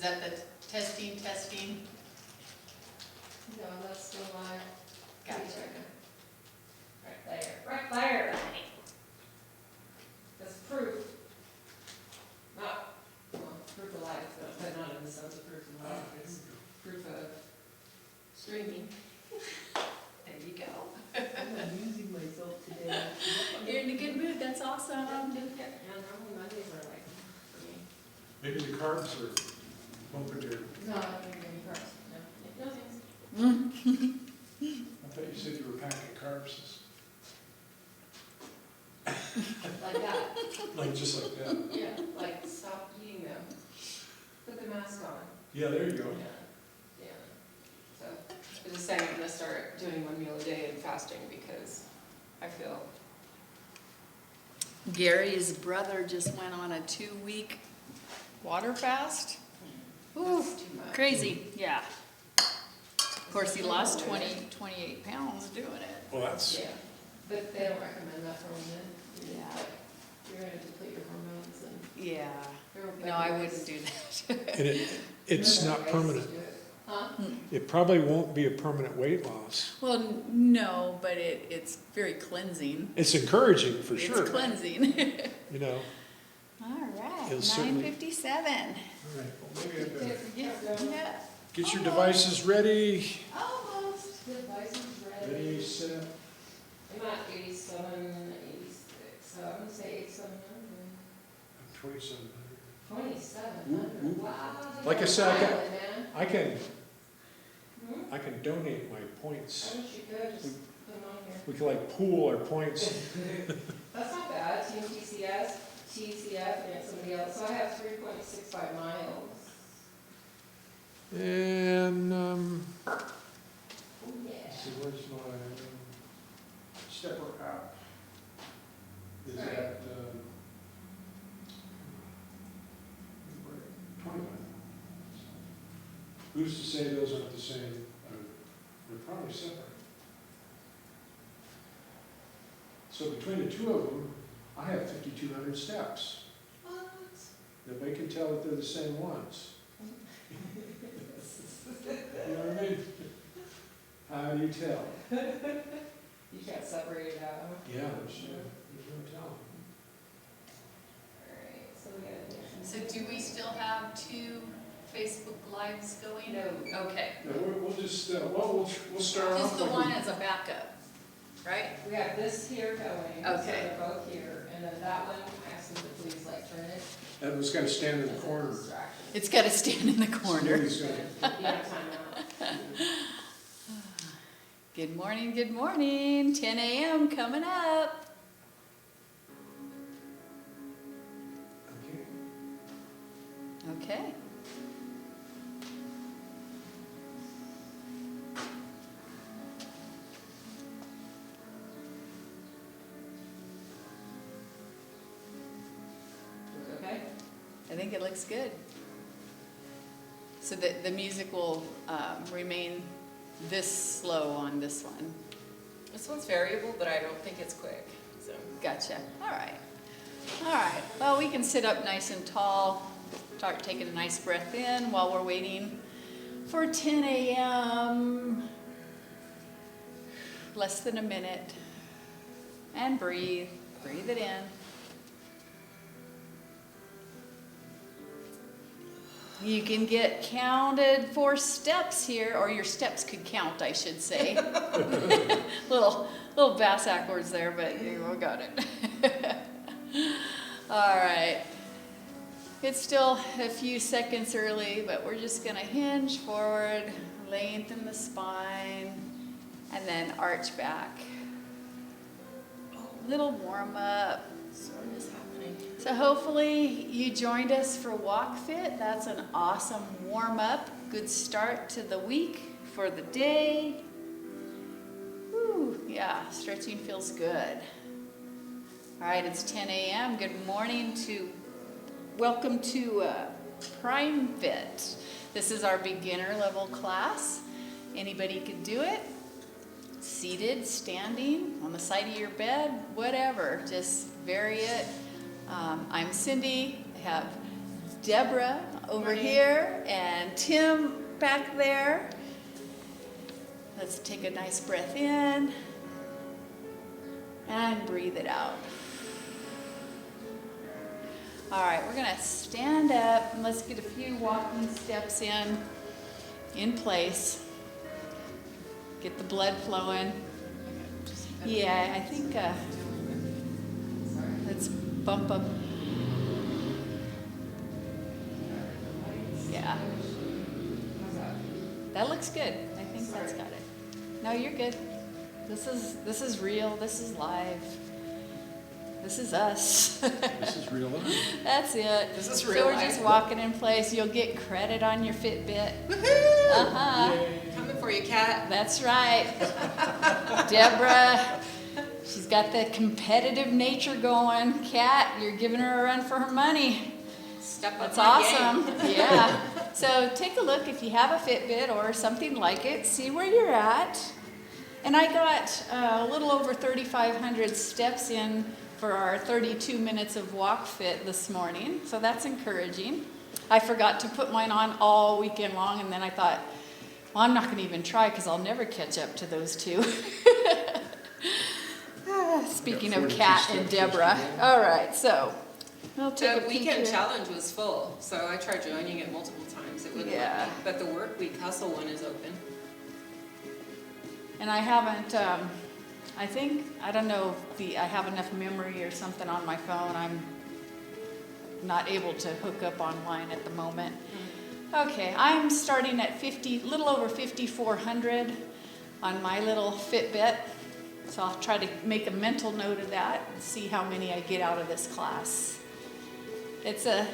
that the testing? No, that's still live. Gotcha. Right there. That's proof. Not, well, proof of life, but not in the sense of proof of life, it's proof of Streaming. There you go. I'm amusing myself today. You're in a good mood, that's awesome. Yeah, normally Mondays are like, for me. Maybe the carbs are bumping your, No, I don't drink any carbs, no, no thanks. I thought you said you were packing carbs, Like that, like just like that. yeah, like stop eating them. Put the mask on. Yeah, there you go. Yeah. So, I'm just saying I'm gonna start doing 1 meal a day and fasting because I feel. Gary's brother just went on a 2-week water fast. Ooh, That's too much. crazy, yeah. Of course, he lost 28 pounds doing it. Well, that's, Yeah, but they don't recommend that for women. Yeah. You're gonna deplete your hormones and. Yeah. there are No, better I ways- wouldn't do that. and it's there are not better ways permanent. to do it. Huh? It probably won't be a permanent weight loss. Well, no, but it's very cleansing. It's encouraging for It's sure, cleansing. you know. All right, It'll certainly- 9:57. All right, well, maybe I better Yeah. get your devices ready. Almost. Devices ready. Ready, set. I'm at 87, 86, so I'm gonna say 8,700. 2700. 2,700, Ooh, ooh. wow. Like I said, I Pilot, man. I can donate my I points. wish you could, just put them on here. We can like pool our points. That's not bad, Team TCS, TCF, and somebody else, so I have 3.65 miles. And, Oh, yeah. let's see, where's my stepper app? Is Right. at, 21. Who's to say those aren't the same? They're probably separate. So between the two of them, I have 5,200 steps. What? Nobody can tell that they're the same ones. You know what I mean? How do you tell? You can't separate it out, huh? Yeah, there's no telling. Alright, so we gotta do. So do we still have 2 Facebook Lives going? No. Okay. No, we'll just, we'll start off. Just the like one we- as a backup, right? We have this here going, so Okay. they're both here, and then that one, I asked them to please like turn it That one's got to stand in the as a corner. distraction. It's got to stand in the corner. Somebody's gotta- Yeah, timeout. Good morning, 10 a.m. coming up. Okay. Okay. Okay? I think it looks good. So the music will remain this slow on this one. This one's variable, but I don't think it's quick, so. Gotcha. All right. All right. Well, we can sit up nice and tall, start taking a nice breath in while we're waiting for 10 a.m. Less than a minute. And breathe. Breathe it in. You can get counted for steps here, or your steps could count, I should say. little bass backwards there, but you got it. All right. It's still a few seconds early, but we're just gonna hinge forward, lengthen the spine, and then arch back. Little warm up. So what is happening? So hopefully you joined us for Walk Fit. That's an awesome warm up. Good start to the week for the day. Woo, yeah, stretching feels good. All right, it's 10 a.m. Good morning welcome to PrimeFit. This is our beginner level class. Anybody could do it. Seated, standing, on the side of your bed, whatever, just vary it. I'm Cindy. I have Deborah over Morning. here, and Tim back there. Let's take a nice breath in and breathe it out. All right, we're gonna stand up and let's get a few walking steps in place. Get the blood flowing. Yeah, I think let's bump up. Yeah, that looks good. I think that's got it. No, you're good. This is real. This is live. This is us. This is real life. That's it. This is So real we're life. just walking in place. You'll get credit on your Fitbit. Woohoo! Uh-huh. Yay. Coming for you, Kat. That's right. Deborah, she's got the competitive nature going. Kat, you're giving her a run for her money. Step up That's my awesome. game. Yeah. So take a look if you have a Fitbit or something like it. See where you're at. And I got a little over 3,500 steps in for our 32 minutes of walk fit this morning. So that's encouraging. I forgot to put mine on all weekend long, and then I thought, well, I'm not going to even try because I'll never catch up to those two. Speaking of 42 Kat and steps Deborah. yesterday. All right, so we'll take a The peek weekend here. challenge was full, so I tried joining it multiple times. It wouldn't Yeah. let me. But the work week hustle one is open. And I haven't, I don't know if I have enough memory or something on my phone. I'm not able to hook up online at the moment. Okay, I'm starting at little over 5,400 on my little Fitbit. So I'll try to make a mental note of that and see how many I get out of this class. It's a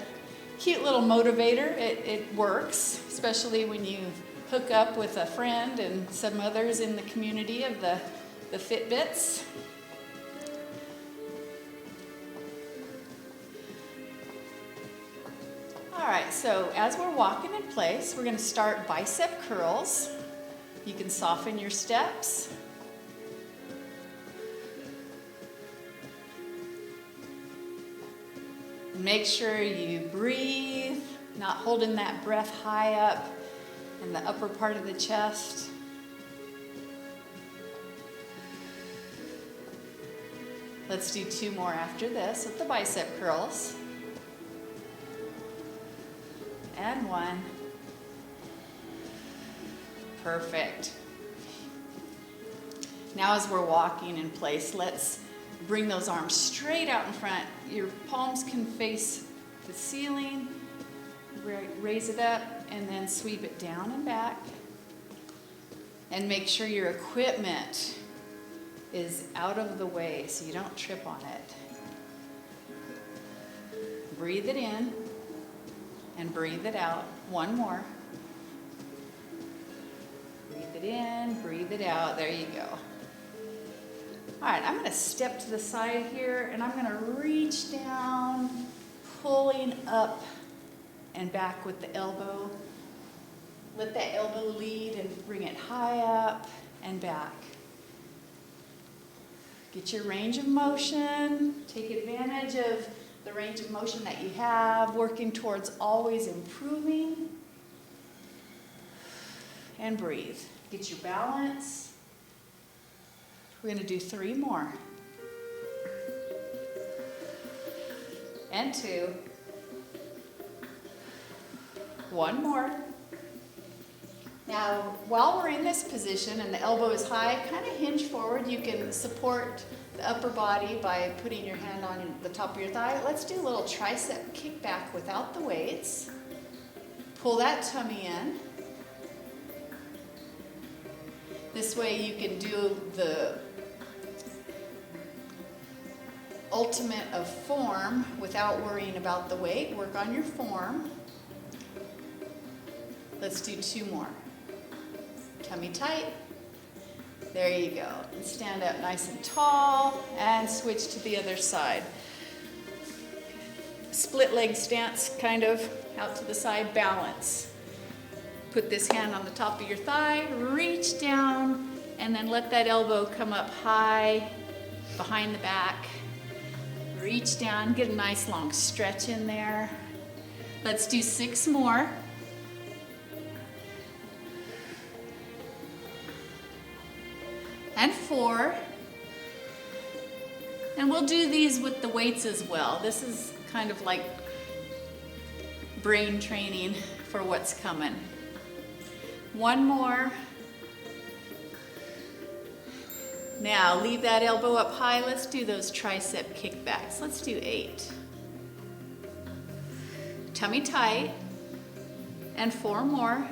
cute little motivator. It works, especially when you hook up with a friend and some others in the community of the Fitbits. All right, so as we're walking in place, we're going to start bicep curls. You can soften your steps. Make sure you breathe, not holding that breath high up in the upper part of the chest. Let's do 2 more after this with the bicep curls. And 1. Perfect. Now as we're walking in place, let's bring those arms straight out in front. Your palms can face the ceiling. Raise it up and then sweep it down and back. And make sure your equipment is out of the way so you don't trip on it. Breathe it in and breathe it out. 1 more. Breathe it in, breathe it out. There you go. All right, I'm going to step to the side here and I'm going to reach down, pulling up and back with the elbow. Let that elbow lead and bring it high up and back. Get your range of motion. Take advantage of the range of motion that you have, working towards always improving. And breathe. Get your balance. We're going to do 3 more. And 2. 1 more. Now, while we're in this position and the elbow is high, kind of hinge forward. You can support the upper body by putting your hand on the top of your thigh. Let's do a little tricep kickback without the weights. Pull that tummy in. This way you can do the ultimate of form without worrying about the weight. Work on your form. Let's do 2 more. Tummy tight. There you go. And stand up nice and tall and switch to the other side. Split leg stance, kind of out to the side, balance. Put this hand on the top of your thigh, reach down, and then let that elbow come up high behind the back. Reach down, get a nice long stretch in there. Let's do 6 more. And 4. And we'll do these with the weights as well. This is kind of like brain training for what's coming. 1 more. Now leave that elbow up high. Let's do those tricep kickbacks. Let's do 8. Tummy tight. And 4 more.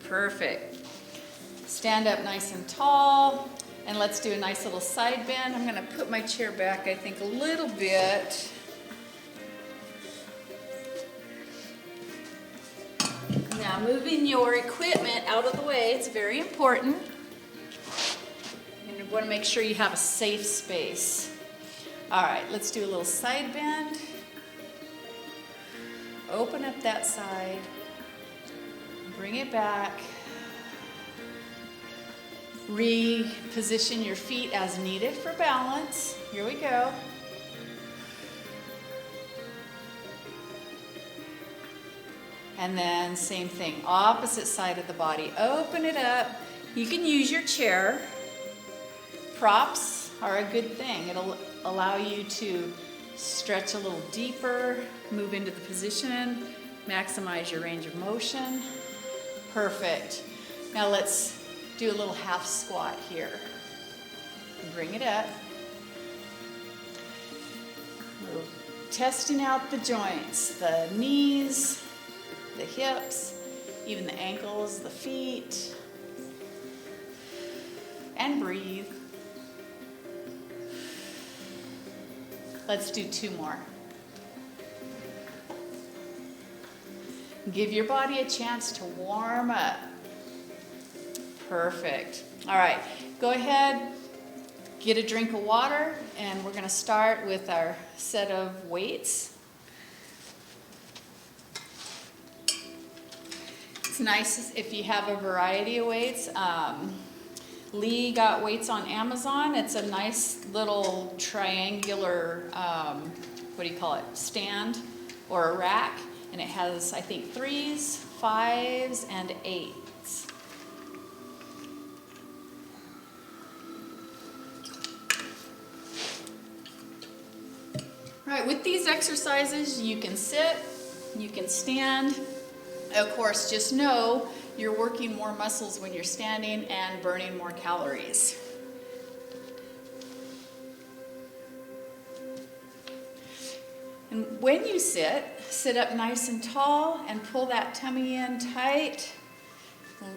Perfect. Stand up nice and tall, and let's do a nice little side bend. I'm gonna put my chair back, I think, a little bit. Now moving your equipment out of the way, it's very important. You wanna make sure you have a safe space. All right, let's do a little side bend. Open up that side. Bring it back. Reposition your feet as needed for balance. Here we go. And then same thing, opposite side of the body. Open it up. You can use your chair. Props are a good thing. It'll allow you to stretch a little deeper, move into the position, maximize your range of motion. Perfect. Now let's do a little half squat here. Bring it up. We're testing out the joints, the knees, the hips, even the ankles, the feet. And breathe. Let's do 2 more. Give your body a chance to warm up. Perfect. All right, go ahead, get a drink of water, and we're gonna start with our set of weights. It's nice if you have a variety of weights. Lee got weights on Amazon. It's a nice little triangular, stand or a rack. And it has, I think, 3s, 5s, and 8s. All right, with these exercises, you can sit, you can stand. Of course, just know you're working more muscles when you're standing and burning more calories. And when you sit up nice and tall and pull that tummy in tight,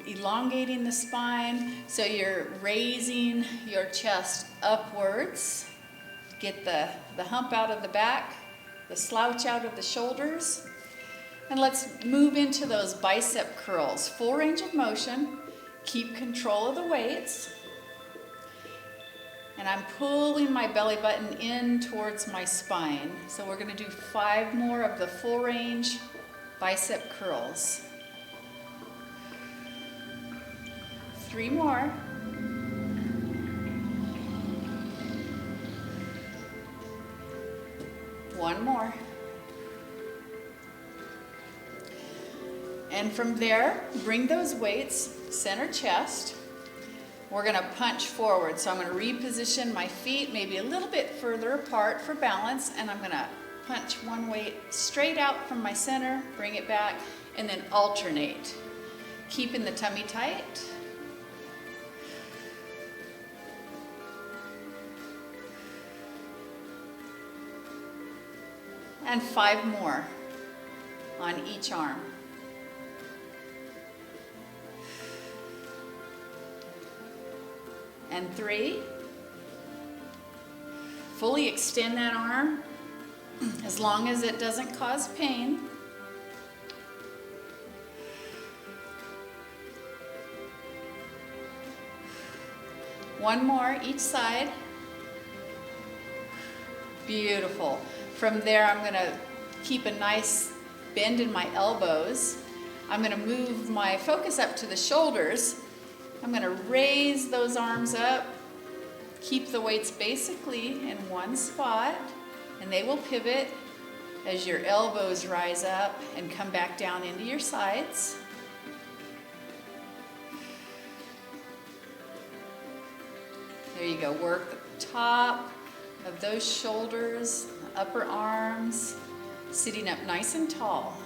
elongating the spine so you're raising your chest upwards. Get the hump out of the back, the slouch out of the shoulders. And let's move into those bicep curls. Full range of motion. Keep control of the weights. And I'm pulling my belly button in towards my spine. So we're going to do 5 more of the full range bicep curls. 3 more. 1 more. And from there, bring those weights, center chest. We're going to punch forward. So I'm going to reposition my feet maybe a little bit further apart for balance, and I'm going to punch one weight straight out from my center, bring it back, and then alternate. Keeping the tummy tight. And 5 more on each arm. And 3. Fully extend that arm as long as it doesn't cause pain. One more each side. Beautiful. From there, I'm going to keep a nice bend in my elbows. I'm going to move my focus up to the shoulders. I'm going to raise those arms up, Keep the weights basically in one spot, and they will pivot as your elbows rise up and come back down into your sides. There you go. Work the top of those shoulders, upper arms, sitting up nice and tall.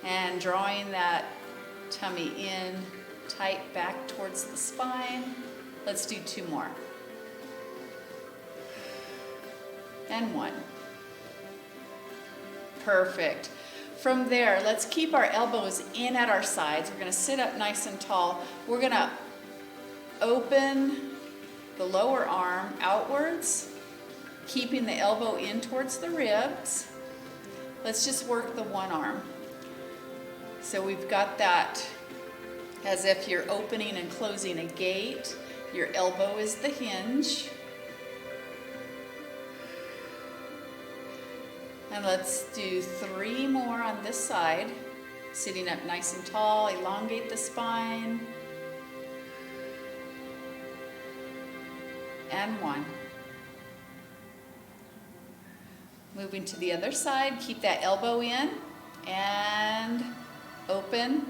And drawing that tummy in tight back towards the spine. Let's do 2 more. And 1. Perfect. From there, let's keep our elbows in at our sides. We're going to sit up nice and tall. We're going to open the lower arm outwards, keeping the elbow in towards the ribs. Let's just work the one arm. So we've got that as if you're opening and closing a gate. Your elbow is the hinge. And let's do 3 more on this side. Sitting up nice and tall, elongate the spine. And 1. Moving to the other side, keep that elbow in and open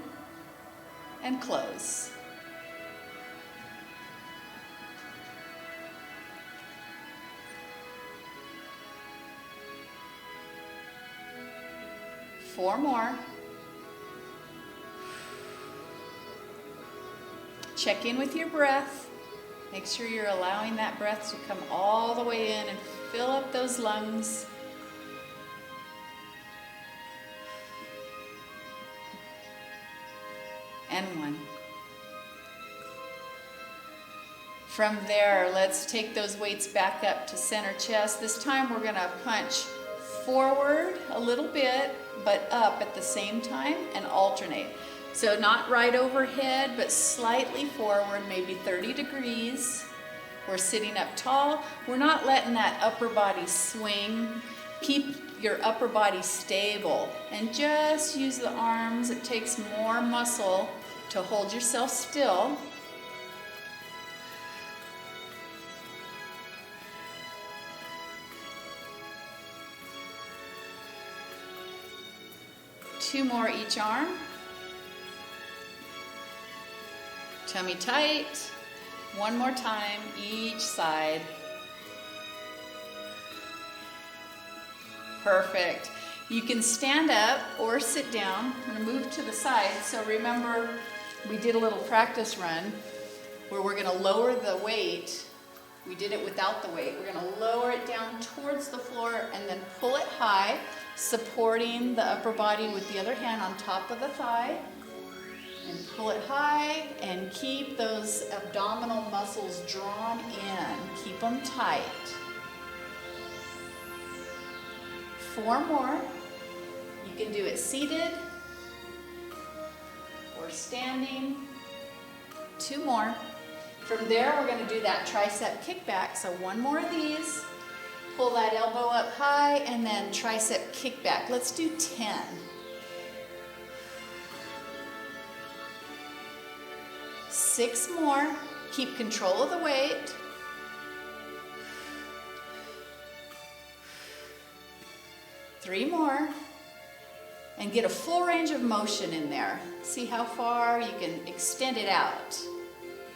and close. Four more. Check in with your breath. Make sure you're allowing that breath to come all the way in and fill up those lungs. And 1. From there, let's take those weights back up to center chest. This time we're going to punch forward a little bit, but up at the same time and alternate. So not right overhead, but slightly forward, maybe 30 degrees. We're sitting up tall. We're not letting that upper body swing. Keep your upper body stable and just use the arms. It takes more muscle to hold yourself still. Two more each arm. Tummy tight. One more time each side. Perfect. You can stand up or sit down. I'm going to move to the side. So remember, we did a little practice run where we're going to lower the weight. We did it without the weight. We're going to lower it down towards the floor and then pull it high, supporting the upper body with the other hand on top of the thigh. And pull it high and keep those abdominal muscles drawn in. Keep them tight. 4 more. You can do it seated or standing. 2 more. From there, we're going to do that tricep kickback. So 1 more of these. Pull that elbow up high and then tricep kickback. Let's do 10. 6 more. Keep control of the weight. 3 more. And get a full range of motion in there. See how far you can extend it out.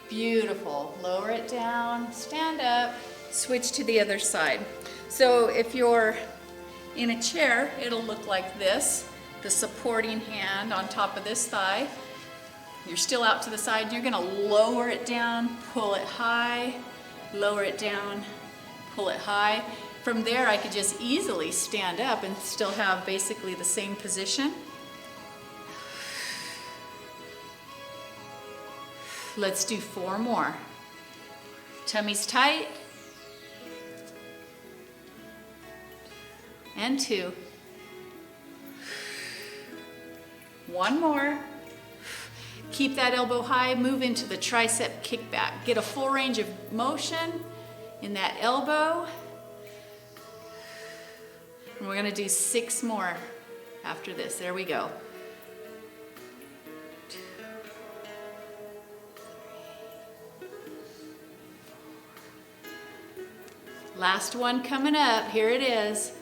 Beautiful. Lower it down, stand up, switch to the other side. So if you're in a chair, it'll look like this. The supporting hand on top of this thigh. You're still out to the side, and you're going to lower it down, pull it high, lower it down, pull it high. From there, I could just easily stand up and still have basically the same position. Let's do 4 more. Tummy's tight. And 2. 1 more. Keep that elbow high, move into the tricep kickback. Get a full range of motion in that elbow. And we're gonna do 6 more after this. There we go. 2, 3, Last one coming up, here it is.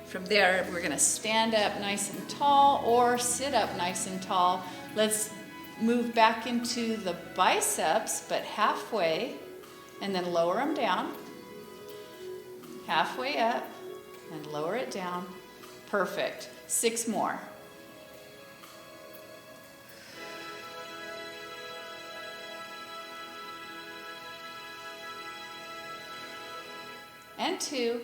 From there, we're gonna stand up nice and tall or sit up nice and tall. Let's move back into the biceps, but halfway, and then lower them down. Halfway up, and lower it down. Perfect. 6 more. And 2.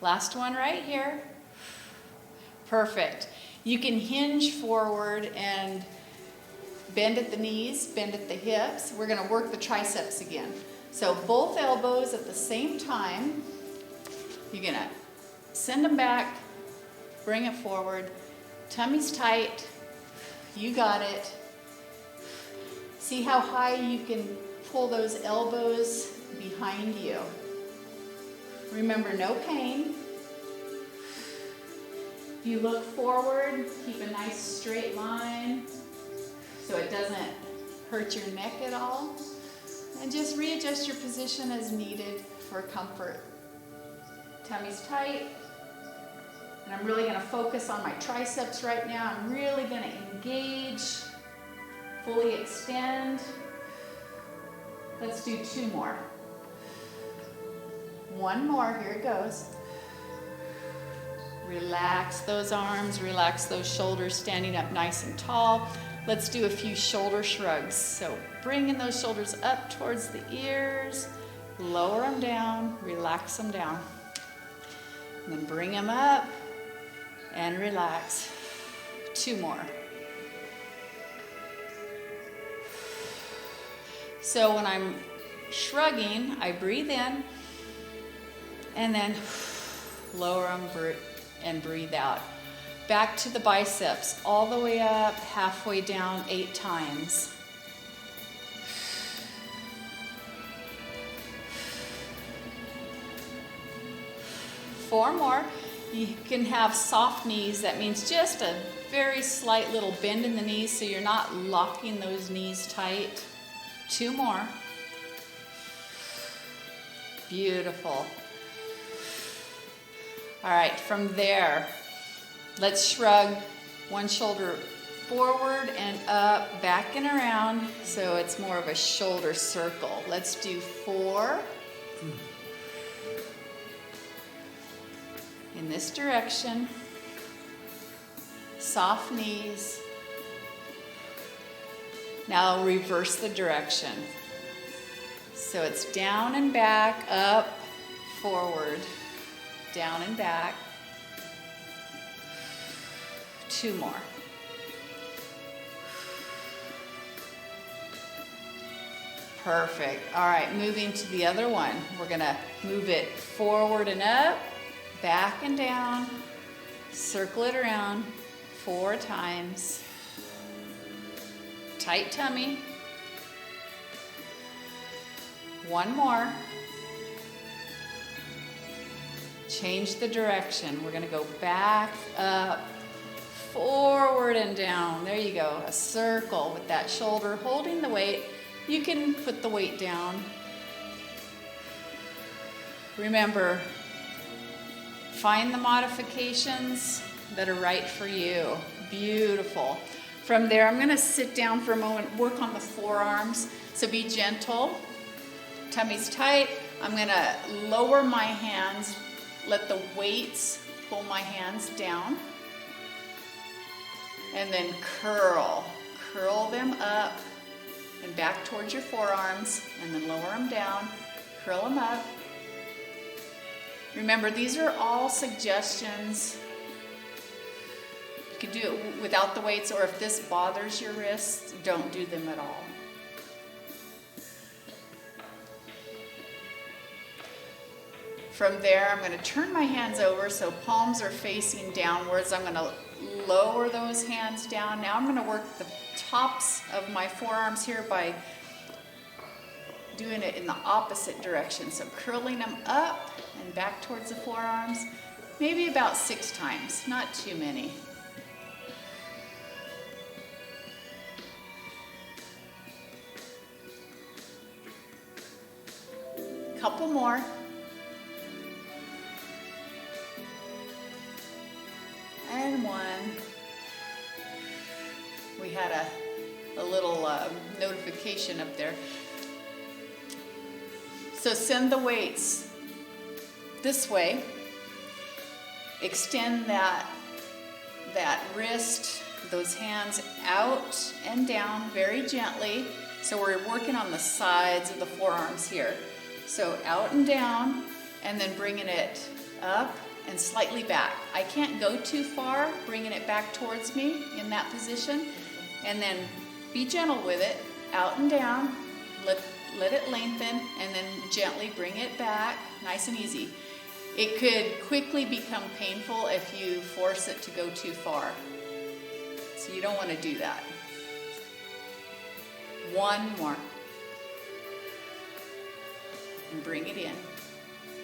Last one right here. Perfect. You can hinge forward and bend at the knees, bend at the hips. We're going to work the triceps again. So both elbows at the same time. You're going to send them back, bring it forward. Tummy's tight. You got it. See how high you can pull those elbows behind you. Remember, no pain. You look forward, keep a nice straight line so it doesn't hurt your neck at all. And just readjust your position as needed for comfort. Tummy's tight. And I'm really going to focus on my triceps right now. I'm really going to engage, fully extend. Let's do 2 more. 1 more, here it goes. Relax those arms, relax those shoulders, standing up nice and tall. Let's do a few shoulder shrugs. So bringing those shoulders up towards the ears, lower them down, relax them down. And then bring them up and relax. 2 more. So when I'm shrugging, I breathe in and then lower them and breathe out. Back to the biceps, all the way up, halfway down, 8 times. Four more. You can have soft knees. That means just a very slight little bend in the knees so you're not locking those knees tight. 2 more. Beautiful. All right, from there, let's shrug one shoulder forward and up, back and around, so it's more of a shoulder circle. Let's do 4. In this direction. Soft knees. Now reverse the direction. So it's down and back, up, forward, down and back. 2 more. Perfect. All right, moving to the other one. We're gonna move it forward and up, back and down, circle it around 4 times. Tight tummy. 1 more. Change the direction. We're gonna go back, up, forward and down. There you go, a circle with that shoulder holding the weight. You can put the weight down. Remember, find the modifications that are right for you. Beautiful. From there, I'm gonna sit down for a moment, work on the forearms. So be gentle, tummy's tight. I'm gonna lower my hands, let the weights pull my hands down. And then curl them up and back towards your forearms, and then lower them down, curl them up. Remember, these are all suggestions. You can do it without the weights, or if this bothers your wrists, don't do them at all. From there, I'm going to turn my hands over so palms are facing downwards. I'm going to lower those hands down. Now I'm going to work the tops of my forearms here by doing it in the opposite direction. So curling them up and back towards the forearms, maybe about 6 times, not too many. couple more. And one. We had a little notification up there. So send the weights this way. Extend that wrist, those hands out and down very gently. So we're working on the sides of the forearms here. So out and down, and then bringing it up and slightly back. I can't go too far, bringing it back towards me in that position. And then be gentle with it, out and down, let it lengthen, and then gently bring it back, nice and easy. It could quickly become painful if you force it to go too far. So you don't want to do that. One more. And bring it in.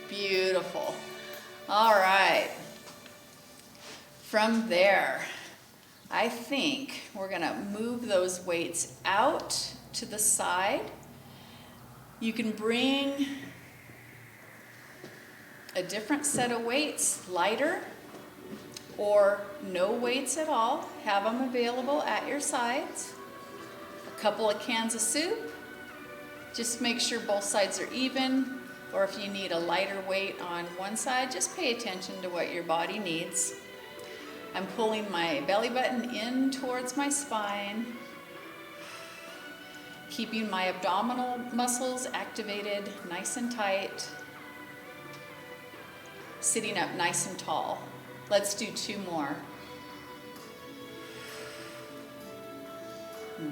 Beautiful. All right. From there, I think we're going to move those weights out to the side. You can bring a different set of weights, lighter or no weights at all. Have them available at your sides. A couple of cans of soup. Just make sure both sides are even, or if you need a lighter weight on one side, just pay attention to what your body needs. I'm pulling my belly button in towards my spine, keeping my abdominal muscles activated nice and tight, sitting up nice and tall. Let's do two more.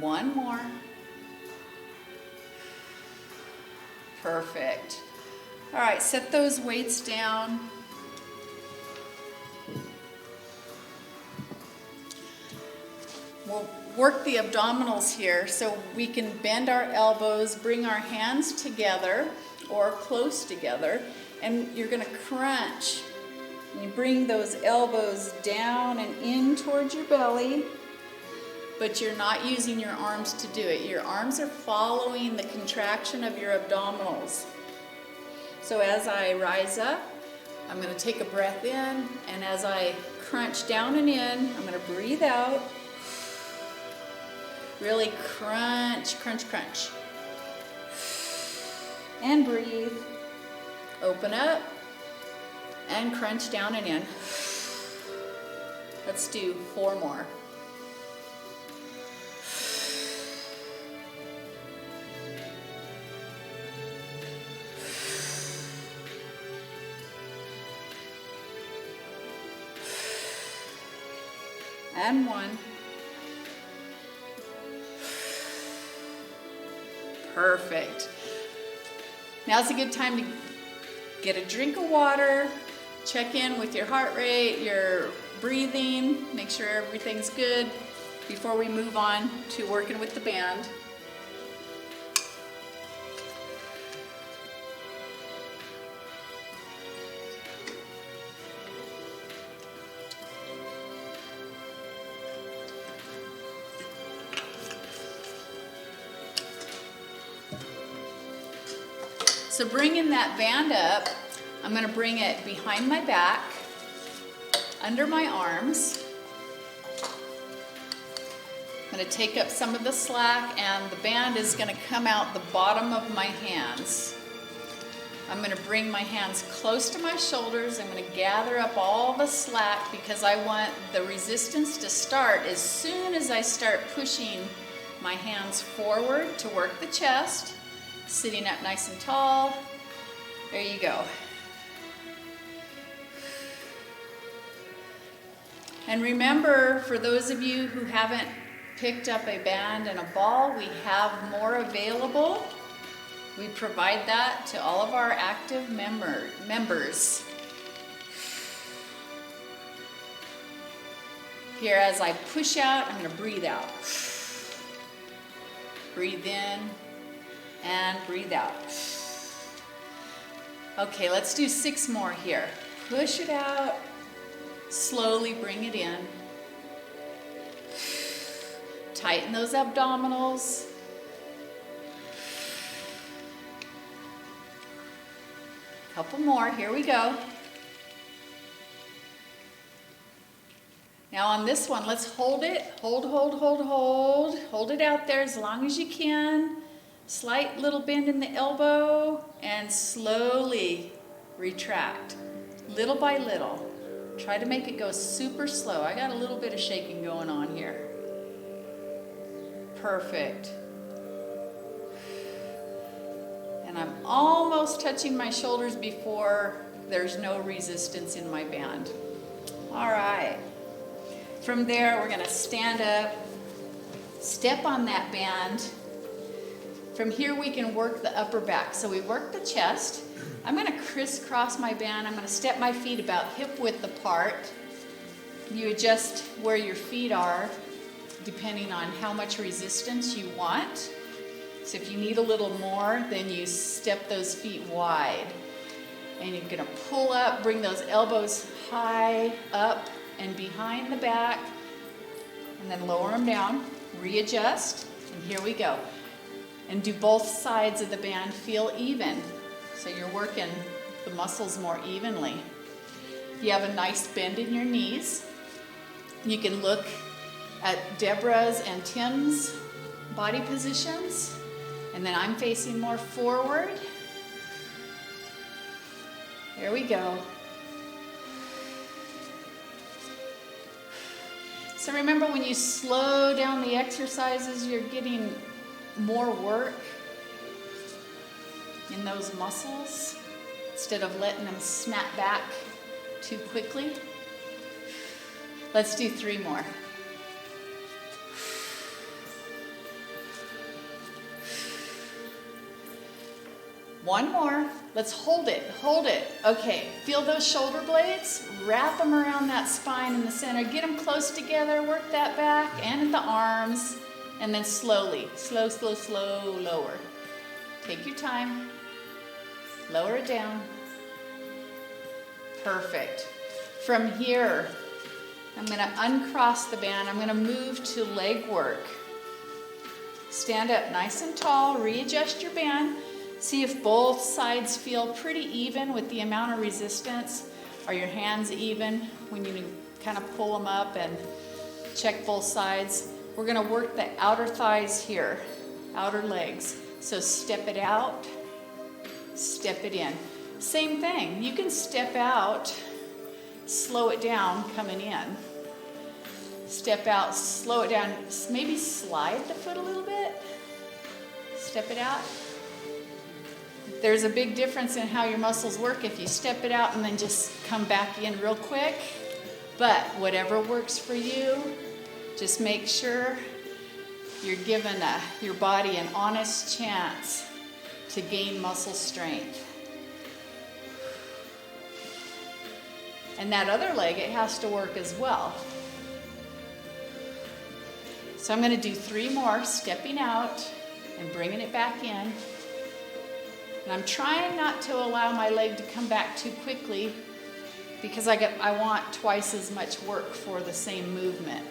One more. Perfect. All right, set those weights down. We'll work the abdominals here so we can bend our elbows, bring our hands together or close together, and you're going to crunch. You bring those elbows down and in towards your belly, but you're not using your arms to do it. Your arms are following the contraction of your abdominals. So as I rise up, I'm going to take a breath in, and as I crunch down and in, I'm going to breathe out. Really crunch, crunch, crunch. And breathe. Open up and crunch down and in. Let's do 4 more. And 1. Perfect. Now's a good time to get a drink of water, check in with your heart rate, your breathing, make sure everything's good before we move on to working with the band. So bringing that band up, I'm going to bring it behind my back, under my arms. I'm going to take up some of the slack, and the band is going to come out the bottom of my hands. I'm going to bring my hands close to my shoulders. I'm going to gather up all the slack because I want the resistance to start as soon as I start pushing my hands forward to work the chest. Sitting up nice and tall. There you go. And remember, for those of you who haven't picked up a band and a ball, we have more available. We provide that to all of our active members. Here, as I push out, I'm going to breathe out. Breathe in. And breathe out. Okay, let's do 6 more here. Push it out. Slowly bring it in. Tighten those abdominals. Couple more, here we go. Now on this one, let's hold it. Hold it out there as long as you can. Slight little bend in the elbow and slowly retract, little by little. Try to make it go super slow. I got a little bit of shaking going on here. Perfect. And I'm almost touching my shoulders before there's no resistance in my band. All right. From there, we're gonna stand up, step on that band. From here, we can work the upper back. So we work the chest. I'm gonna crisscross my band. I'm gonna step my feet about hip width apart. You adjust where your feet are depending on how much resistance you want. So if you need a little more, then you step those feet wide. And you're gonna pull up, bring those elbows high up and behind the back, and then lower them down, readjust, and here we go. And do both sides of the band feel even. So you're working the muscles more evenly. You have a nice bend in your knees. You can look at Deborah's and Tim's body positions, and then I'm facing more forward. There we go. So remember, when you slow down the exercises, you're getting more work in those muscles instead of letting them snap back too quickly. Let's do 3 more. One more. Let's hold it. Okay, feel those shoulder blades? Wrap them around that spine in the center. Get them close together. Work that back and at the arms. And then slowly, slow, lower. Take your time. Lower it down. Perfect. From here, I'm going to uncross the band. I'm going to move to leg work. Stand up nice and tall. Readjust your band. See if both sides feel pretty even with the amount of resistance. Are your hands even when you kind of pull them up and check both sides? We're going to work the outer thighs here, outer legs. So step it out, step it in. Same thing. You can step out, slow it down coming in. Step out, slow it down. Maybe slide the foot a little bit. Step it out. There's a big difference in how your muscles work if you step it out and then just come back in real quick. But whatever works for you, just make sure you're giving your body an honest chance to gain muscle strength. And that other leg, it has to work as well. So I'm going to do 3 more, stepping out and bringing it back in. And I'm trying not to allow my leg to come back too quickly because I want twice as much work for the same movement.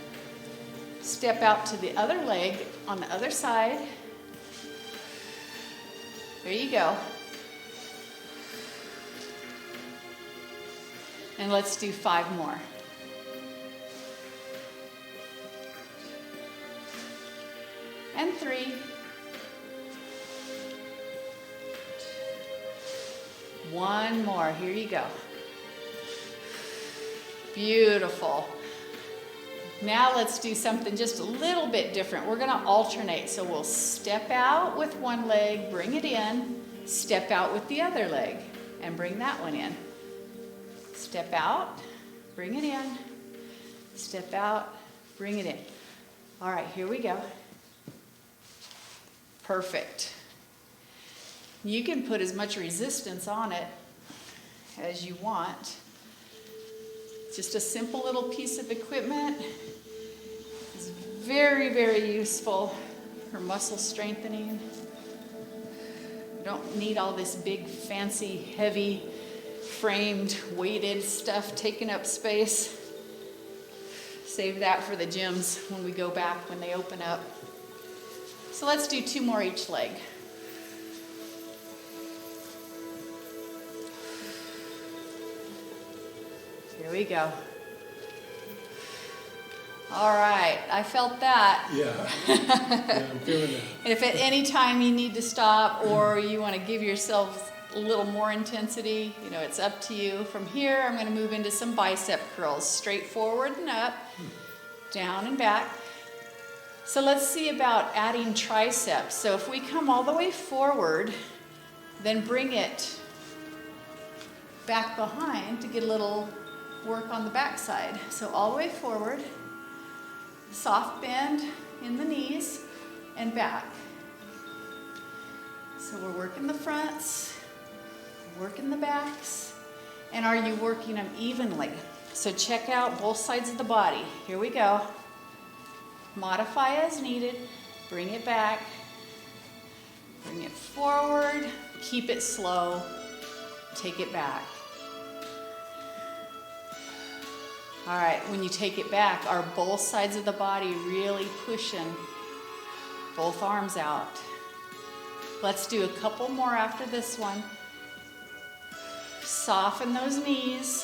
Step out to the other leg on the other side. There you go. And let's do 5 more. And 3. 1 more. Here you go. Beautiful. Now let's do something just a little bit different. We're going to alternate. So we'll step out with one leg, bring it in, step out with the other leg, and bring that one in. Step out, bring it in, step out, bring it in. All right, here we go. Perfect. You can put as much resistance on it as you want. Just a simple little piece of equipment. It's very, very useful for muscle strengthening. You don't need all this big, fancy, heavy, framed, weighted stuff taking up space. Save that for the gyms when we go back, when they open up. So let's do 2 more each leg. Here we go. All right, I felt that. Yeah. Yeah, I'm feeling that. If at any time you need to stop or you want to give yourself a little more intensity, you know, it's up to you. From here, I'm going to move into some bicep curls, straight forward and up, down and back. So let's see about adding triceps. So if we come all the way forward, then bring it back behind to get a little work on the back side. So all the way forward, soft bend in the knees and back. So we're working the fronts, working the backs, and are you working them evenly? So check out both sides of the body. Here we go. Modify as needed, bring it back, bring it forward, keep it slow, take it back. All right, when you take it back, are both sides of the body really pushing both arms out? Let's do a couple more after this one. Soften those knees.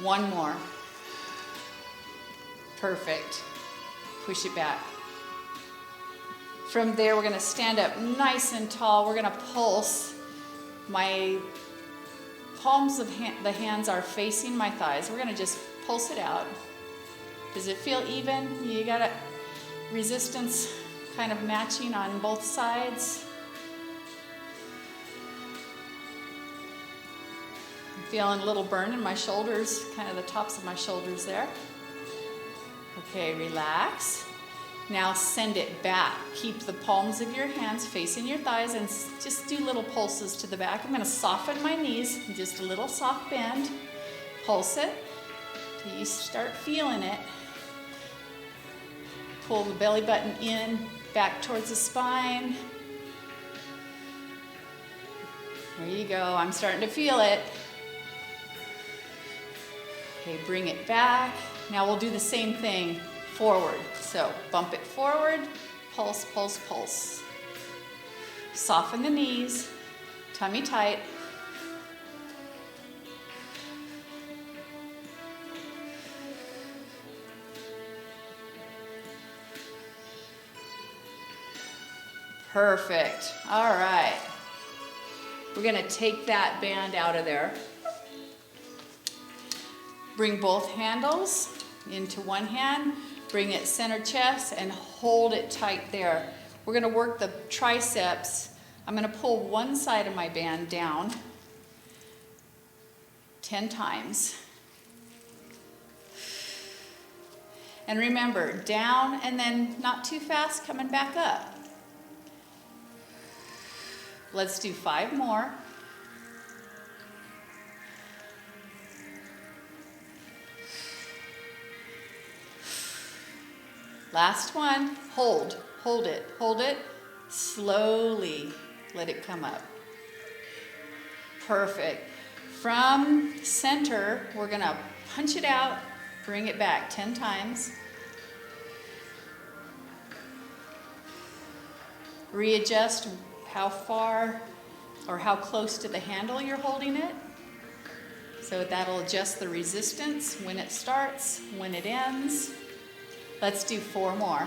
One more. Perfect. Push it back. From there, we're going to stand up nice and tall. We're going to pulse. My palms of the hands are facing my thighs. We're going to just pulse it out. Does it feel even? You got a resistance kind of matching on both sides. I'm feeling a little burn in my shoulders, kind of the tops of my shoulders there. Okay, relax. Now send it back. Keep the palms of your hands facing your thighs and just do little pulses to the back. I'm going to soften my knees, just a little soft bend. Pulse it till you start feeling it. Pull the belly button in, back towards the spine. There you go. I'm starting to feel it. Okay, bring it back. Now we'll do the same thing forward. So bump it forward, pulse, pulse, pulse. Soften the knees, tummy tight. Perfect. All right. We're going to take that band out of there. Bring both handles into one hand. Bring it center chest and hold it tight there. We're going to work the triceps. I'm going to pull one side of my band down 10 times. And remember, down and then not too fast, coming back up. Let's do 5 more. Last one, hold it, slowly let it come up. Perfect. From center, we're gonna punch it out, bring it back 10 times. Readjust how far or how close to the handle you're holding it. So that'll adjust the resistance when it starts, when it ends. Let's do 4 more.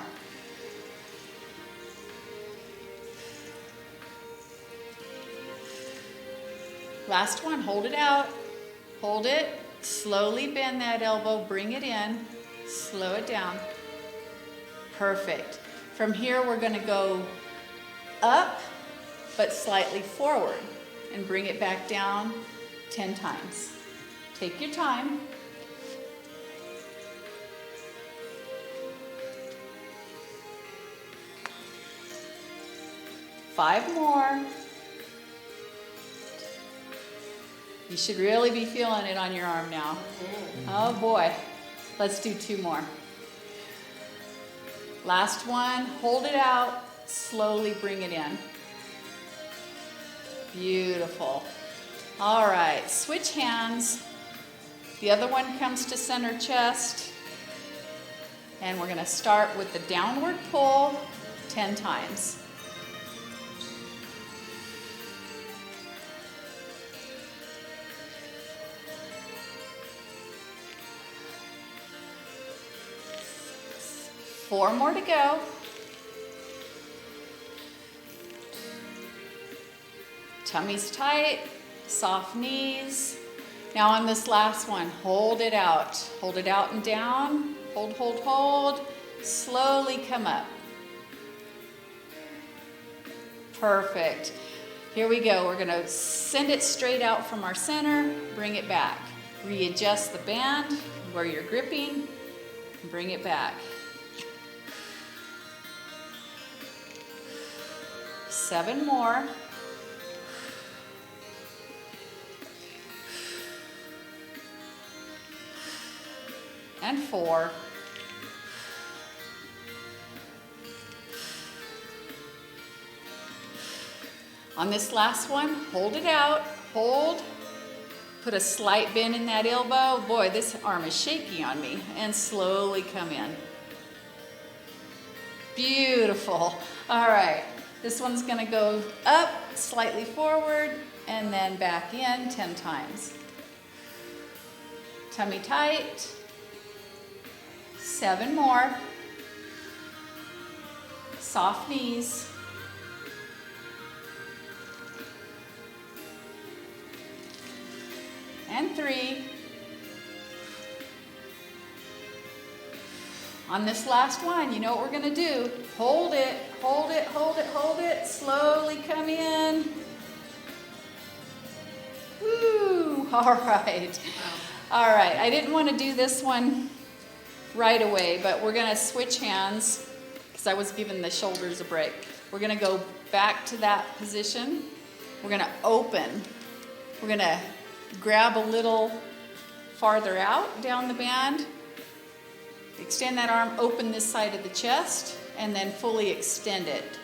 Last one, hold it out. Hold it, slowly bend that elbow, bring it in, slow it down. Perfect. From here, we're gonna go up, but slightly forward, and bring it back down 10 times. Take your time. Five more. You should really be feeling it on your arm now. Oh boy. Let's do 2 more. Last one. Hold it out. Slowly bring it in. Beautiful. All right. Switch hands. The other one comes to center chest. And we're going to start with the downward pull 10 times. 4 more to go. Tummy's tight, soft knees. Now on this last one, hold it out. Hold it out and down. Hold, hold, hold. Slowly come up. Perfect. Here we go. We're gonna send it straight out from our center, bring it back. Readjust the band where you're gripping, and bring it back. 7 more. And 4. On this last one, hold it out, hold. Put a slight bend in that elbow. Boy, this arm is shaky on me. And slowly come in. Beautiful. All right, this one's gonna go up, slightly forward, and then back in 10 times. Tummy tight. 7 more. Soft knees. And 3. On this last one, you know what we're gonna do. Hold it, hold it, hold it, hold it. Slowly come in. Woo, all right. All right, I didn't want to do this one right away, but we're gonna switch hands because I was giving the shoulders a break. We're gonna go back to that position. We're gonna open. We're gonna grab a little farther out down the band. Extend that arm, open this side of the chest, and then fully extend it,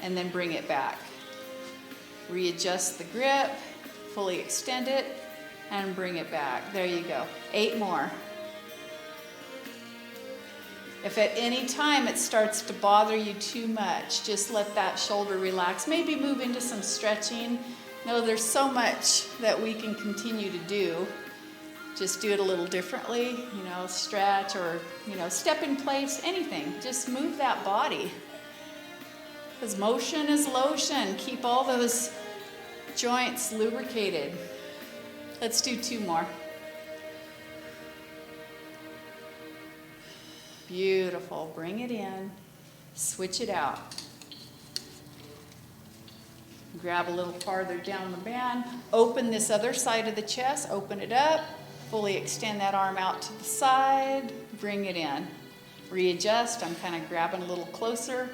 and then bring it back. Readjust the grip, fully extend it, and bring it back. There you go. 8 more. If at any time it starts to bother you too much, just let that shoulder relax. Maybe move into some stretching. No, there's so much that we can continue to do. Just do it a little differently, you know, stretch or, you know, step in place, anything. Just move that body. Because motion is lotion. Keep all those joints lubricated. Let's do 2 more. Beautiful. Bring it in. Switch it out. Grab a little farther down the band. Open this other side of the chest. Open it up. Fully extend that arm out to the side. Bring it in. Readjust. I'm kind of grabbing a little closer.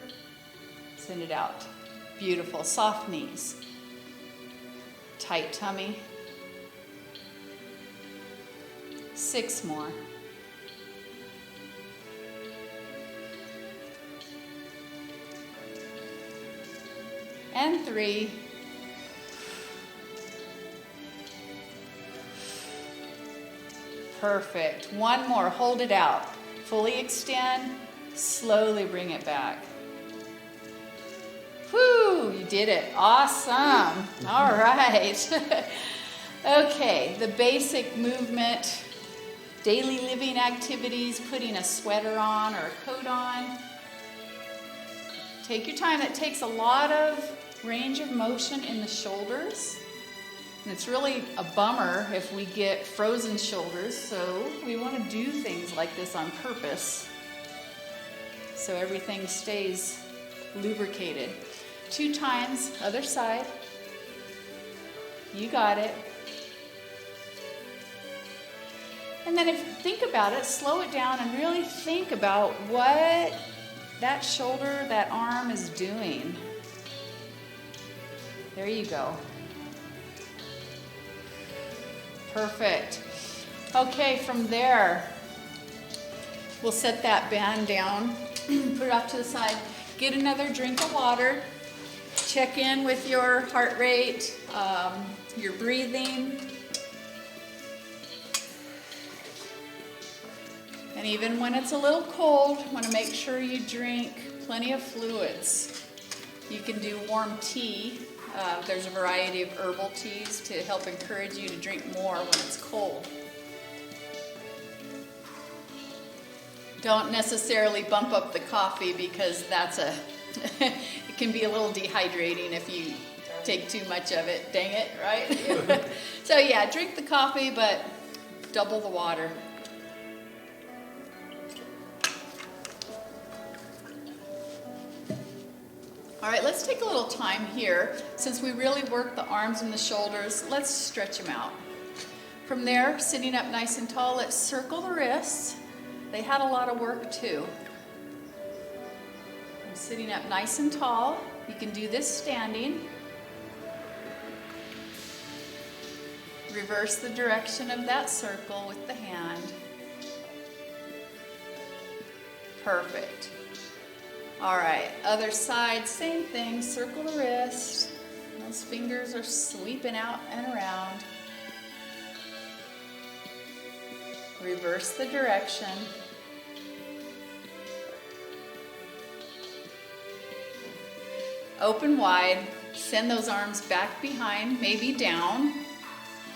Send it out. Beautiful. Soft knees. Tight tummy. 6 more. And 3. Perfect. 1 more. Hold it out. Fully extend. Slowly bring it back. Whew, you did it. Awesome. All right. Okay, the basic movement, daily living activities, putting a sweater on or a coat on. Take your time. That takes a lot of range of motion in the shoulders. And it's really a bummer if we get frozen shoulders, so we want to do things like this on purpose so everything stays lubricated. 2 times, other side. You got it. And then if you think about it, slow it down and really think about what that shoulder, that arm is doing. There you go. Perfect. Okay, from there, we'll set that band down, put it off to the side, get another drink of water, check in with your heart rate, your breathing. And even when it's a little cold, you want to make sure you drink plenty of fluids. You can do warm tea. There's a variety of herbal teas to help encourage you to drink more when it's cold. Don't necessarily bump up the coffee because that's it can be a little dehydrating if you take too much of it. Dang it, right? So yeah, drink the coffee, but double the water. All right, let's take a little time here. Since we really work the arms and the shoulders, let's stretch them out. From there, sitting up nice and tall, let's circle the wrists. They had a lot of work too. I'm sitting up nice and tall. You can do this standing. Reverse the direction of that circle with the hand. Perfect. All right, other side, same thing, circle the wrist. Those fingers are sweeping out and around. Reverse the direction. Open wide, send those arms back behind, maybe down.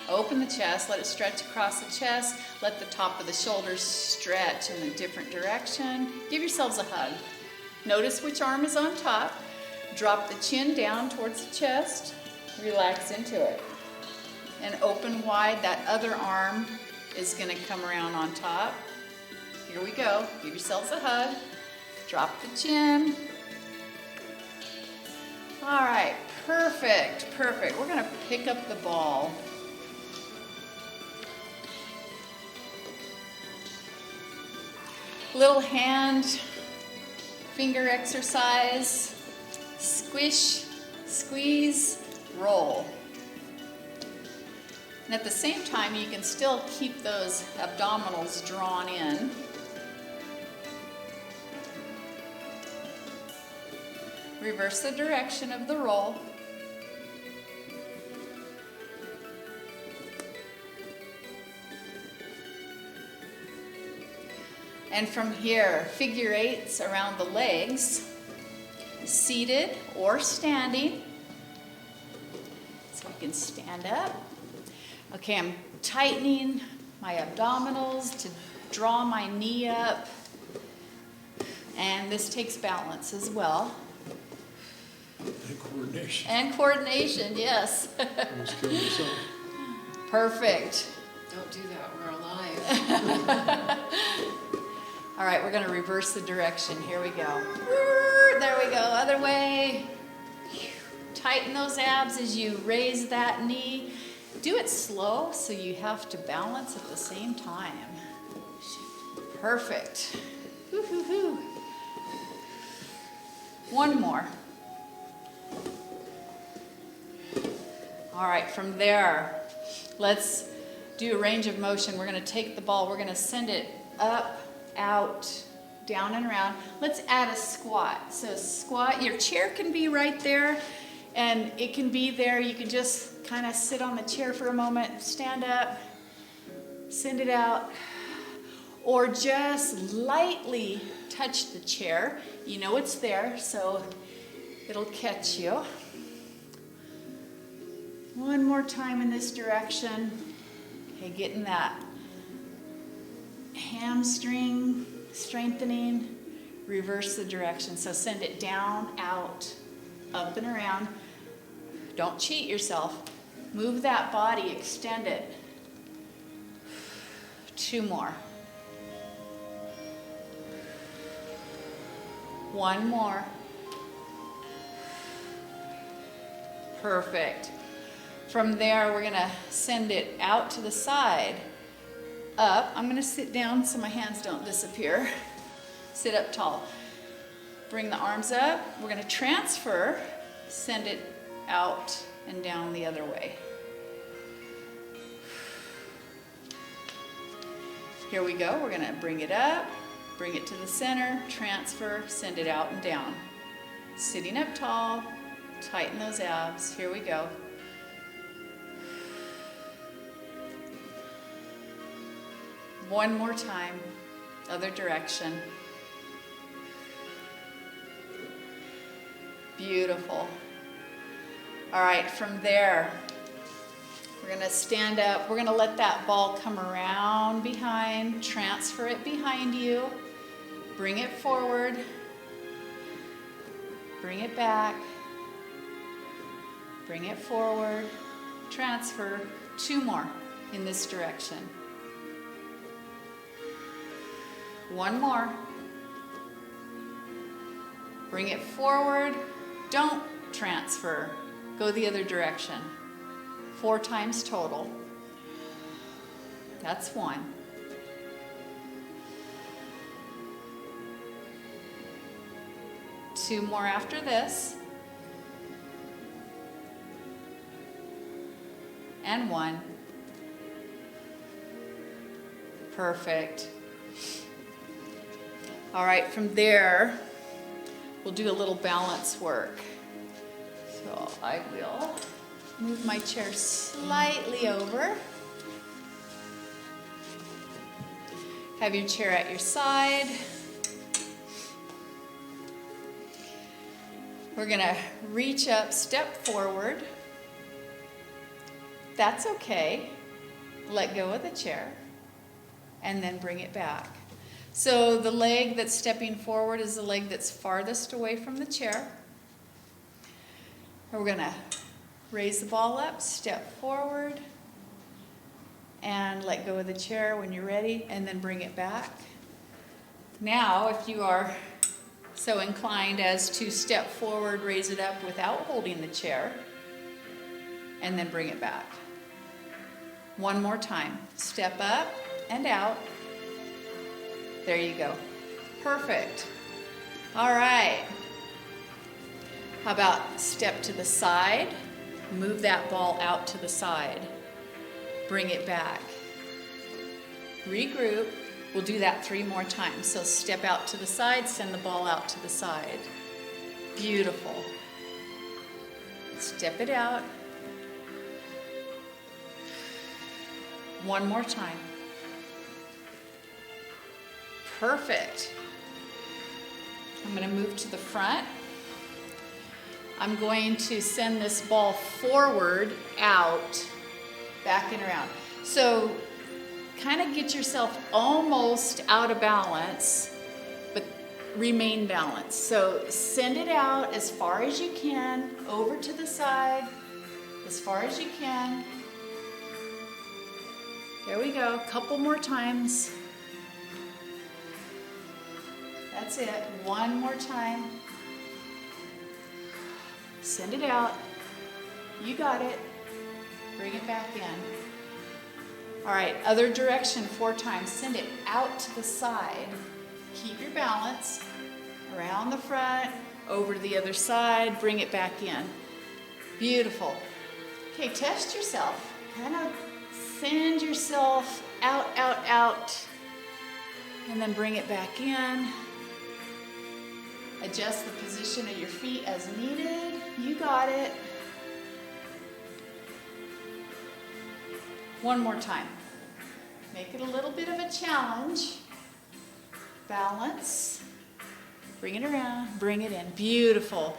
Open the chest, let it stretch across the chest. Let the top of the shoulders stretch in a different direction. Give yourselves a hug. Notice which arm is on top. Drop the chin down towards the chest. Relax into it. And open wide, that other arm is going to come around on top. Here we go. Give yourselves a hug. Drop the chin. All right, perfect, perfect. We're going to pick up the ball. Little hand, finger exercise. Squish, squeeze, roll. And at the same time, you can still keep those abdominals drawn in. Reverse the direction of the roll. And from here, figure eights around the legs, seated or standing. So we can stand up. Okay, I'm tightening my abdominals to draw my knee up. And this takes balance as well. And coordination. And coordination, yes. Almost killed yourself. Perfect. Don't do that, we're alive. All right, we're going to reverse the direction. Here we go. There we go, other way. Tighten those abs as you raise that knee. Do it slow so you have to balance at the same time. Perfect. Woo-hoo-hoo. One more. All right, from there, let's do a range of motion. We're going to take the ball, we're going to send it up, out, down and around. Let's add a squat. So squat, your chair can be right there, and it can be there. You can just kind of sit on the chair for a moment, stand up, send it out, or just lightly touch the chair. You know it's there, so it'll catch you. One more time in this direction. Okay, getting that hamstring strengthening. Reverse the direction. So send it down, out, up and around. Don't cheat yourself. Move that body, extend it. Two more. One more. Perfect. From there, we're going to send it out to the side, up. I'm going to sit down so my hands don't disappear. Sit up tall. Bring the arms up. We're going to transfer, send it out and down the other way. Here we go. We're going to bring it up, bring it to the center, transfer, send it out and down. Sitting up tall, tighten those abs. Here we go. One more time, other direction. Beautiful. All right, from there, we're going to stand up. We're going to let that ball come around behind, transfer it behind you. Bring it forward. Bring it back. Bring it forward. Transfer. 2 more in this direction. 1 more. Bring it forward. Don't transfer. Go the other direction. 4 times total. That's 1. Two more after this. And 1. Perfect. All right, from there, we'll do a little balance work. So I will move my chair slightly over. Have your chair at your side. We're gonna reach up, step forward. That's okay. Let go of the chair and then bring it back. So the leg that's stepping forward is the leg that's farthest away from the chair. We're gonna raise the ball up, step forward, and let go of the chair when you're ready, and then bring it back. Now, if you are so inclined as to step forward, raise it up without holding the chair, and then bring it back. 1 more time. Step up and out. There you go. Perfect. All right. How about step to the side, move that ball out to the side, bring it back. Regroup. We'll do that 3 more times. So step out to the side, send the ball out to the side. Beautiful. Step it out. 1 more time. Perfect. I'm going to move to the front. I'm going to send this ball forward, out, back and around. So kind of get yourself almost out of balance, but remain balanced. So send it out as far as you can, over to the side, as far as you can. There we go, a couple more times. That's it, 1 more time. Send it out. You got it. Bring it back in. All right, other direction 4 times. Send it out to the side. Keep your balance. Around the front, over to the other side, bring it back in. Beautiful. Okay, test yourself. Kind of send yourself out, out, out, and then bring it back in. Adjust the position of your feet as needed. You got it. 1 more time. Make it a little bit of a challenge. Balance. Bring it around, bring it in. Beautiful.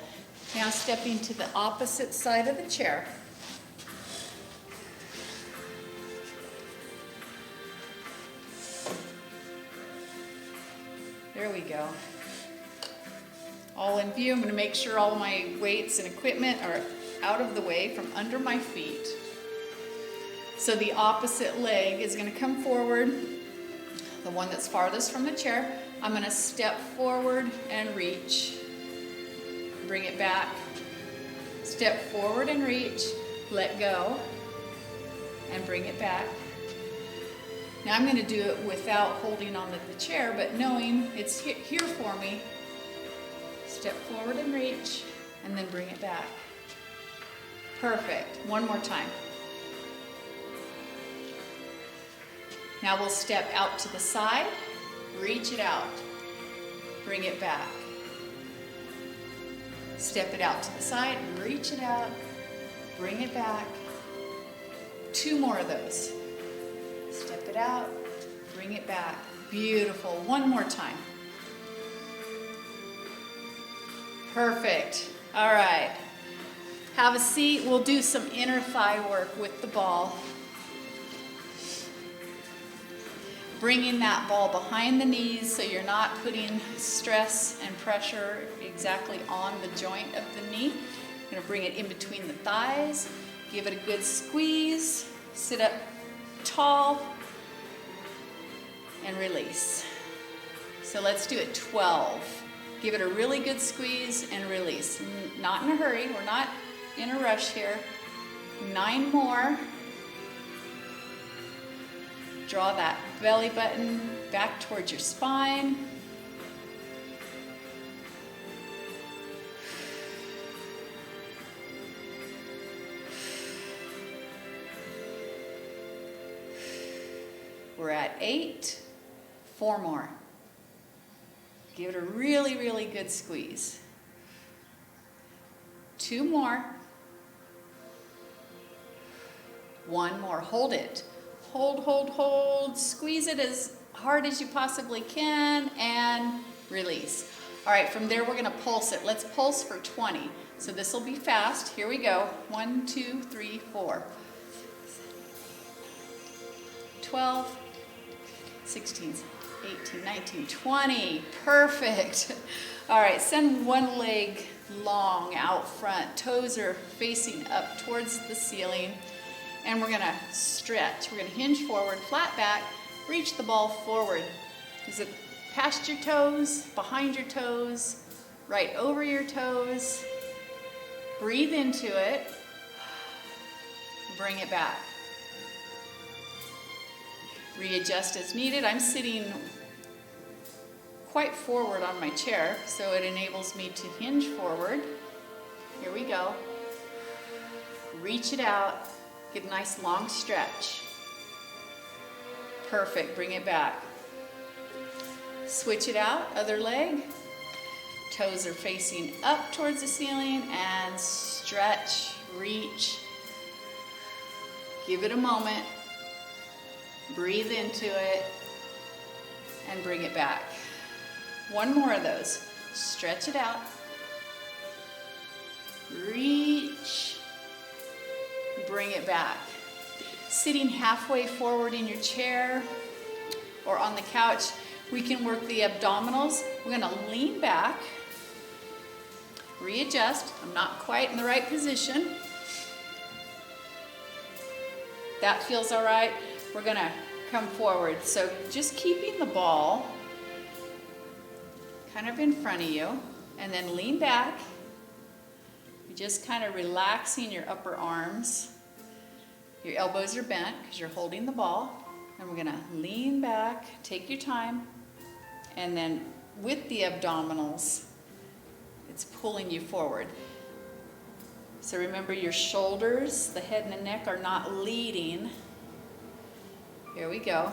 Now stepping to the opposite side of the chair. There we go. All in view. I'm going to make sure all my weights and equipment are out of the way from under my feet. So the opposite leg is going to come forward, the one that's farthest from the chair. I'm going to step forward and reach. Bring it back. Step forward and reach. Let go. And bring it back. Now I'm going to do it without holding on to the chair, but knowing it's here for me. Step forward and reach, and then bring it back. Perfect. 1 more time. Now we'll step out to the side, reach it out, bring it back. Step it out to the side, reach it out, bring it back. 2 more of those. Step it out, bring it back. Beautiful. 1 more time. Perfect. All right. Have a seat. We'll do some inner thigh work with the ball. bringing that ball behind the knees so you're not putting stress and pressure exactly on the joint of the knee. You're going to bring it in between the thighs, give it a good squeeze, sit up tall, and release. So let's do it 12. Give it a really good squeeze and release. Not in a hurry, we're not in a rush here. 9 more. Draw that belly button back towards your spine. We're at 8. 4 more. Give it a really, really good squeeze. 2 more. 1 more. Hold it. Hold, hold, hold. Squeeze it as hard as you possibly can and release. All right, from there we're going to pulse it. Let's pulse for 20. So this will be fast. Here we go. 1, 2, 3, 4. 12, 16, 18, 19, 20. Perfect. All right, send one leg long out front. Toes are facing up towards the ceiling. And we're going to stretch. We're going to hinge forward, flat back, reach the ball forward. Is it past your toes, behind your toes, right over your toes? Breathe into it. Bring it back. Readjust as needed. I'm sitting quite forward on my chair, so it enables me to hinge forward. Here we go. Reach it out. Get a nice long stretch. Perfect. Bring it back. Switch it out. Other leg. Toes are facing up towards the ceiling and stretch, reach. Give it a moment. Breathe into it and bring it back. 1 more of those. Stretch it out. Reach. Bring it back. Sitting halfway forward in your chair or on the couch, we can work the abdominals. We're going to lean back, readjust. I'm not quite in the right position. That feels all right. We're going to come forward. So just keeping the ball kind of in front of you, and then lean back. You're just kind of relaxing your upper arms. Your elbows are bent because you're holding the ball. And we're going to lean back, take your time, and then with the abdominals, it's pulling you forward. So remember, your shoulders, the head and the neck are not leading. Here we go.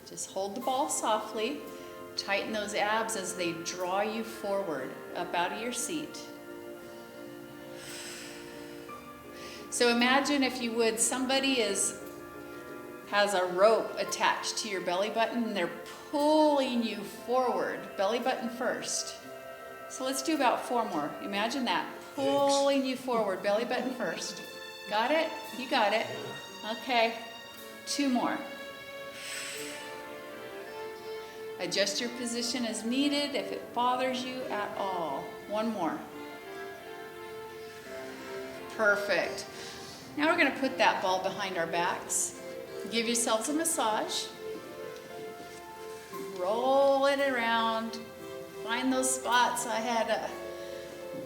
Just hold the ball softly. Tighten those abs as they draw you forward, up out of your seat. So imagine, if you would, somebody has a rope attached to your belly button and they're pulling you forward, belly button first. So let's do about 4 more. Imagine that, pulling you forward, belly button first. Got it? You got it. Okay, 2 more. Adjust your position as needed if it bothers you at all. 1 more. Perfect. Now we're going to put that ball behind our backs. Give yourselves a massage. Roll it around. Find those spots. I had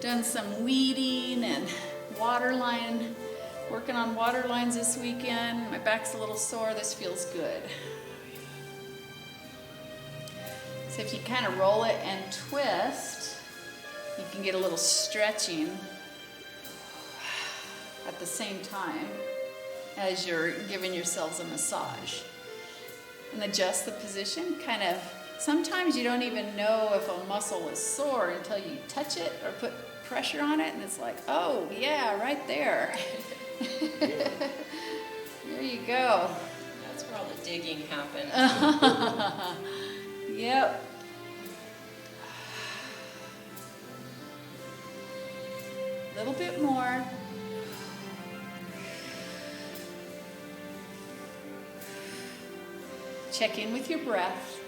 done some weeding and working on water lines this weekend. My back's a little sore. This feels good. So if you kind of roll it and twist, you can get a little stretching at the same time as you're giving yourselves a massage. And adjust the position. Kind of, sometimes you don't even know if a muscle is sore until you touch it or put pressure on it, and it's like, oh yeah, right there. There you go. That's where all the digging happens. Yep. A little bit more. Check in with your breath.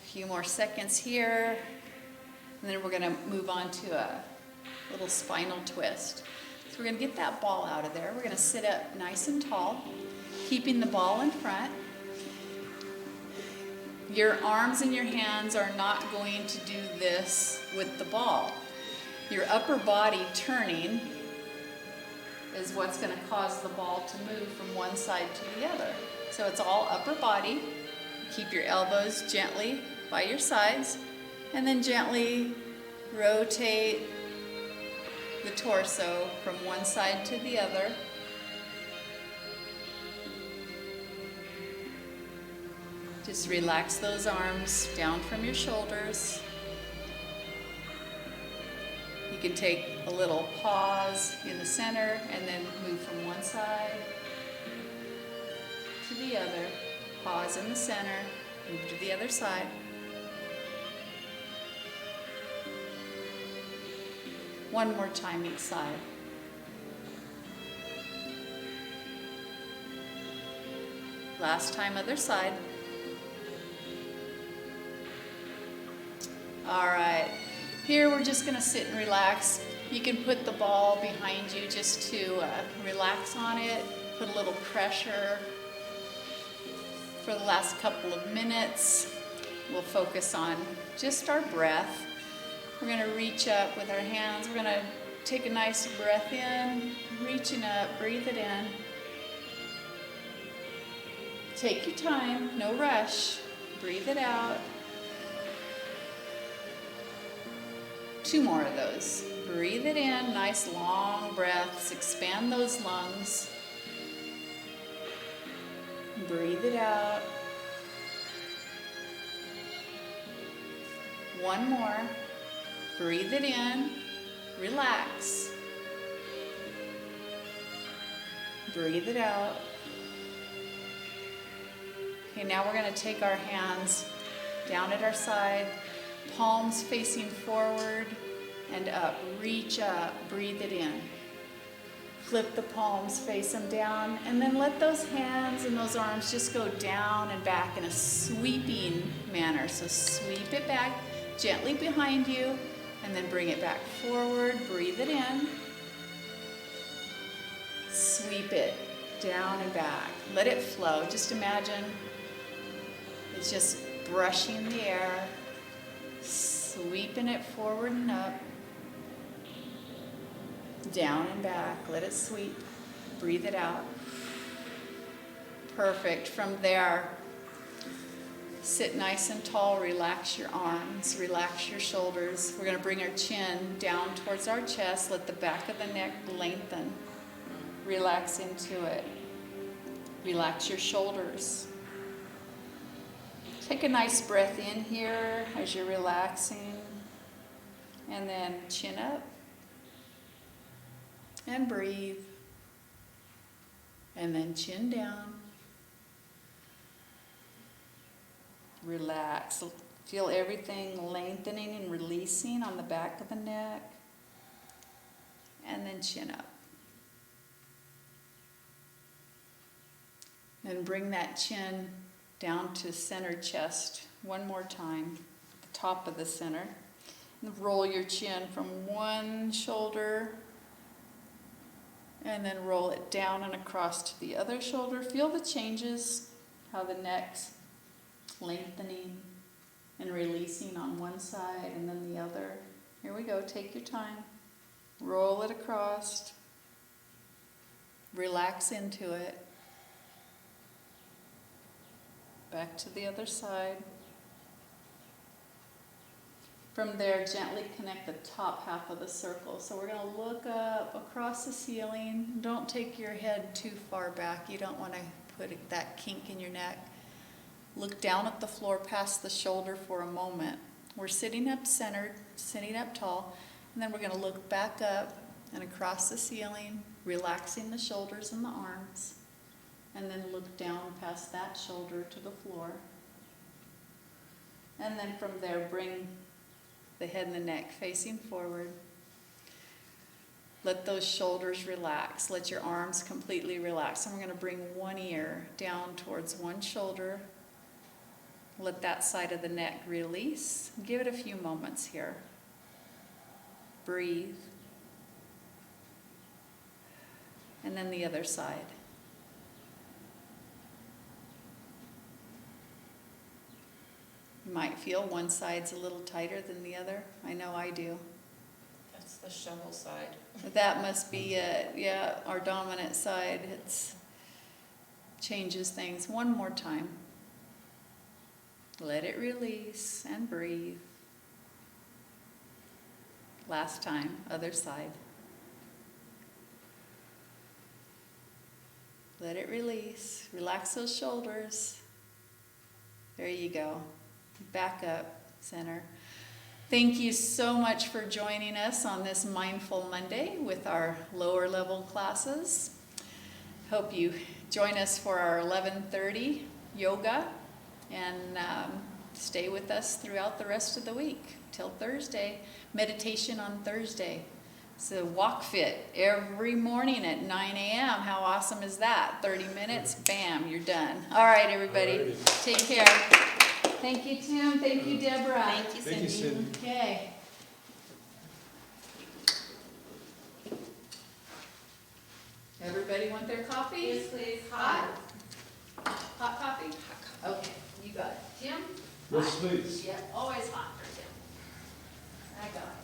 A few more seconds here. And then we're going to move on to a little spinal twist. So we're going to get that ball out of there. We're going to sit up nice and tall, keeping the ball in front. Your arms and your hands are not going to do this with the ball. Your upper body turning is what's going to cause the ball to move from one side to the other. So it's all upper body. Keep your elbows gently by your sides, and then gently rotate the torso from one side to the other. Just relax those arms down from your shoulders. You can take a little pause in the center and then move from one side to the other. Pause in the center, move to the other side. One more time each side. Last time other side. All right, here we're just gonna sit and relax. You can put the ball behind you just to relax on it, put a little pressure for the last couple of minutes. We'll focus on just our breath. We're gonna reach up with our hands. We're gonna take a nice breath in, reaching up, breathe it in. Take your time, no rush. Breathe it out. 2 more of those. Breathe it in, nice long breaths. Expand those lungs. Breathe it out. 1 more. Breathe it in. Relax. Breathe it out. Okay, now we're going to take our hands down at our side, palms facing forward and up. Reach up, breathe it in. Flip the palms, face them down, and then let those hands and those arms just go down and back in a sweeping manner. So sweep it back gently behind you, and then bring it back forward. Breathe it in. Sweep it down and back. Let it flow. Just imagine it's just brushing the air, sweeping it forward and up, down and back. Let it sweep. Breathe it out. Perfect. From there, sit nice and tall. Relax your arms. Relax your shoulders. We're going to bring our chin down towards our chest. Let the back of the neck lengthen. Relax into it. Relax your shoulders. Take a nice breath in here as you're relaxing. And then chin up. And breathe. And then chin down. Relax. Feel everything lengthening and releasing on the back of the neck. And then chin up. Then bring that chin down to center chest 1 more time, the top of the center. And roll your chin from one shoulder and then roll it down and across to the other shoulder. Feel the changes, how the neck's lengthening and releasing on one side and then the other. Here we go, take your time. Roll it across. Relax into it. Back to the other side. From there, gently connect the top half of the circle. So we're going to look up across the ceiling. Don't take your head too far back. You don't want to put that kink in your neck. Look down at the floor past the shoulder for a moment. We're sitting up centered, sitting up tall, and then we're going to look back up and across the ceiling, relaxing the shoulders and the arms. And then look down past that shoulder to the floor. And then from there, bring the head and the neck facing forward. Let those shoulders relax. Let your arms completely relax. And we're going to bring one ear down towards one shoulder. Let that side of the neck release. Give it a few moments here. Breathe. And then the other side. You might feel one side's a little tighter than the other. I know I do. That's the shovel side. That must be it. Yeah, our dominant side. It changes things. One more time. Let it release and breathe. Last time, other side. Let it release. Relax those shoulders. There you go. Back up, center. Thank you so much for joining us on this Mindful Monday with our lower level classes. Hope you join us for our 11:30 yoga and stay with us throughout the rest of the week till Thursday. Meditation on Thursday. So walk fit every morning at 9 a.m. How awesome is that? 30 minutes, bam, you're done. All right, everybody, take care. Thank you, Tim. Thank you, Deborah. Thank you, Thank you, Cindy. Cindy. Okay. Everybody want their coffee? Yes, please. Hot? Hot coffee? Okay, you got it. Tim? Yes, please. Yeah, always hot for Tim. I got it.